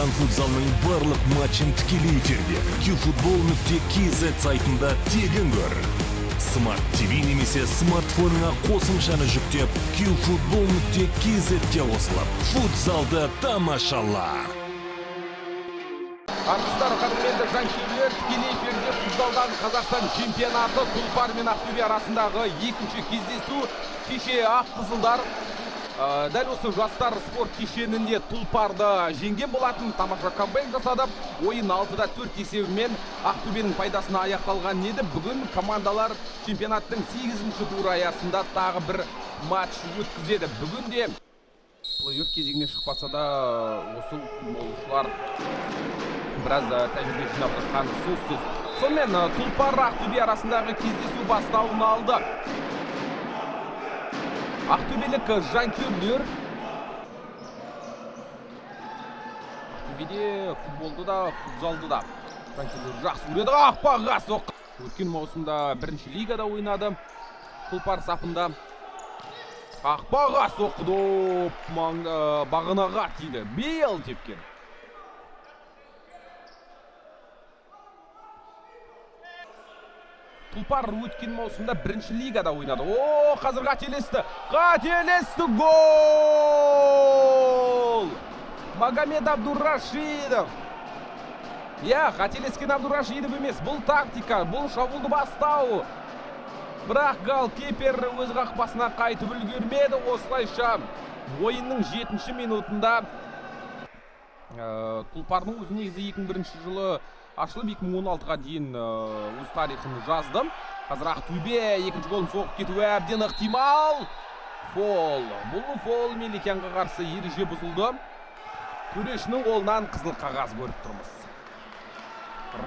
Қазақстан футзалының барлық матчын тікелей эфирде qfutbol.kz сайтында тегін көр. Smart TV немесе смартфоныңа қосымшаны жүктеп qfutbol.kz-ке қосылып, футзалды тамашала. Армысыздар, қадірменді жанкүйерлер, тікелей эфирде футзалдан Қазақстан чемпионаты Тұлпар мен Ақтөбе арасындағы екінші кездесу. Кеше Аққызылдар дәл осы жастар спорт кешенінде Тұлпарды жеңген болатын, тамаша камбэк жасады. Ойын 6-да 4 есебімен Ақтөбенің пайдасына аяқталған еді. Бүгін командалар чемпионаттың 8-ші туры аясында тағы бір матч өткізеді. Бүгін де плей-офф кезеңіне шықпаса да осы футболшылар біраз тәжірибе жинап жатқаны сөзсіз. Сонымен Тұлпар Ақтөбе арасындағы кездесу бастауын алды. Ақтөбелік жанкүйерлер Ақтөбеде футболды да, футзалды да жанкүйерлер жақсы көреді. Қақпаға соқты. Өткен маусымда бірінші лигада ойнады Тұлпар сапында. Қақпаға соқты, бағынаға тиді. Бейл тепкен. Тұлпар өткен маусымда бірінші лигада ойнады. Қазір қателесті. Гол! Магомед Абдурашидов. Қателескен Абдурашидов емес. Бұл тактика, бұл шабуылды бастау. Бірақ голкипер өз қақпасына қайтып үлгермеді. Осылайша ойынның 7-ші минутында Тұлпардың өзі негізі 2001 жылы ашылып 2016-ға дейін өз тарихын жазды. Қазір Ақтөбе екінші голын соғып кетуі әбден ықтимал. Фол. Бұл фол Меликянға қарсы ереже бұзылды. Төрешінің қолынан қызыл қағаз көріп тұрмыз.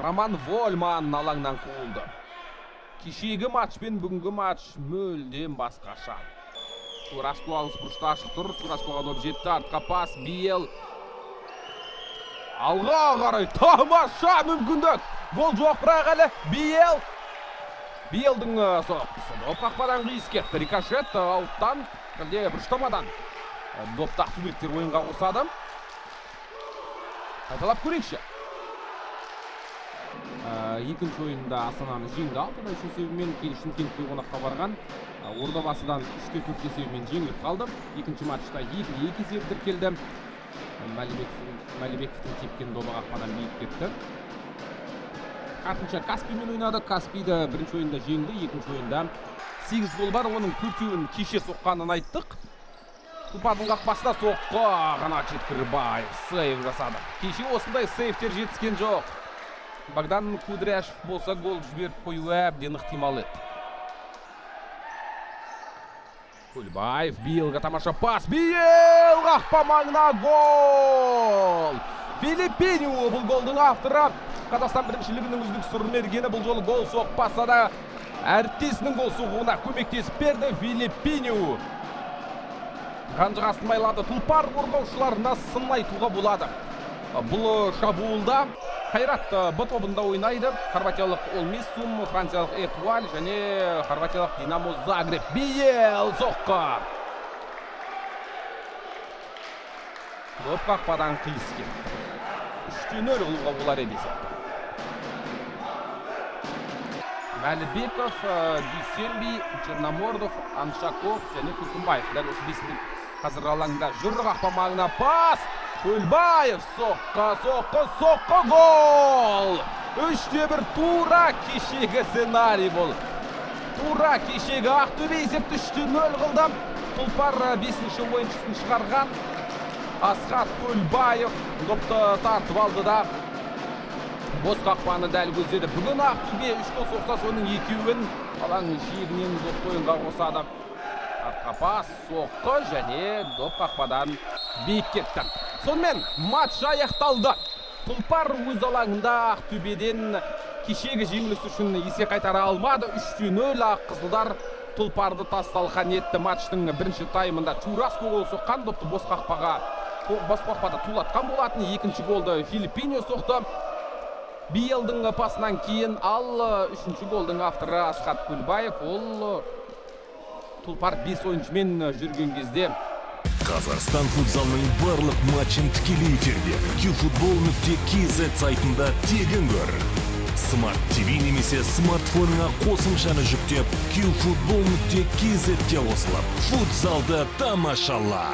Роман Вольман алаңнан қуылды. Кешегі матч пен бүгінгі матч мүлдем басқаша. Тураско алыс бұрышта ашық тұр. Тураскоға доп жетті. Артқа пас. Бейл. Алға қарай тамаша мүмкіндік. Гол жоқ бірақ әлі. Бейлдің соққысы. Доп қақпадан қиыс кетті. Рикошет ауттан, әлде бұрыштамадан. Допты ақтөбеліктер ойынға қосады. Қайталап көрейікші. Екінші ойында Астананы жеңді. 6-да 3 есебімен Шымкентке қонаққа барған. Ордабасыдан 3-те 4 есебімен жеңіліп қалды. Екінші матчта 2-2 есеп тіркелді. Мәлібековтің тепкен добы қақпадан биік кетті. Артынша Каспиймен ойнады. Каспийді бірінші ойында жеңді. Екінші ойында 8 гол бар. Оның 4-еуін кеше соққанын айттық. Тұлпардың қақпасына соққы. Қанат Жеткірбаев сейв жасады. Кеше осындай сейвтер жетіскен жоқ. Богдан Кудряшев болса гол жіберіп қою әбден ықтимал еді. Көлбаев, Бейлға тамаша пас. Бейл қақпа маңына гол! Филиппиньо бұл голдың авторы. Қазақстан біріншілігінің үздік сұрмергені бұл жолы гол соқпаса да әріптесінің гол соғуына көмектесіп берді Филиппиньо. Қанжығасын майлады. Тұлпар қорғаушыларына сын айтуға болады. Бұл шабуылда Қайрат Б тобында ойнайды. Хорватиялық Олмиссум, франциялық Этуаль және хорватиялық Динамо Загреб. Бейл соққы. Доп қақпадан қиыс кетті. 3-0 қылуға болар еді есепті. Мәлібеков, Дүйсенби, Черномордов, Аншаков және Күркімбаев. Дәл осы бесіндің қазір алаңда жүр. Қақпа маңына пас. Көлбаев соққы гол! 3-1 тура кешегі сценарий бұл. Тура кешегі Ақтөбе есепті 3-0 қылды. Тұлпар 5-ші ойыншысын шығарған. Асхат Көлбаев допты тартып алды да бос қақпаны дәл көздеді. Бүгін Ақтөбе 3 гол соқса соның 2-еуін алаң шегінен допты ойынға қосады. Артқа пас, соққы және доп қақпадан биік кетті. Сонымен матч аяқталды. Тұлпар өз алаңында Ақтөбеден кешегі жеңіліс үшін есе қайтара алмады. 3-0 Аққызылдар Тұлпарды тасталқан етті. Матчтың бірінші таймында Тураско гол соққан, допты бос қақпада тулатқан болатын. Екінші голды Филиппиньо соқты. Бейлдің пасынан кейін ал үшінші голдың авторы Асхат Көлбаев. Ол Тұлпар 5 ойыншымен жүрген кезде Қазақстан футзалының барлық матчын тікелей эфирде qfutbol.kz сайтында тегін көр. Smart TV немесе смартфоныңа қосымшаны жүктеп qfutbol.kz-ге қосылып, футзалды тамашала.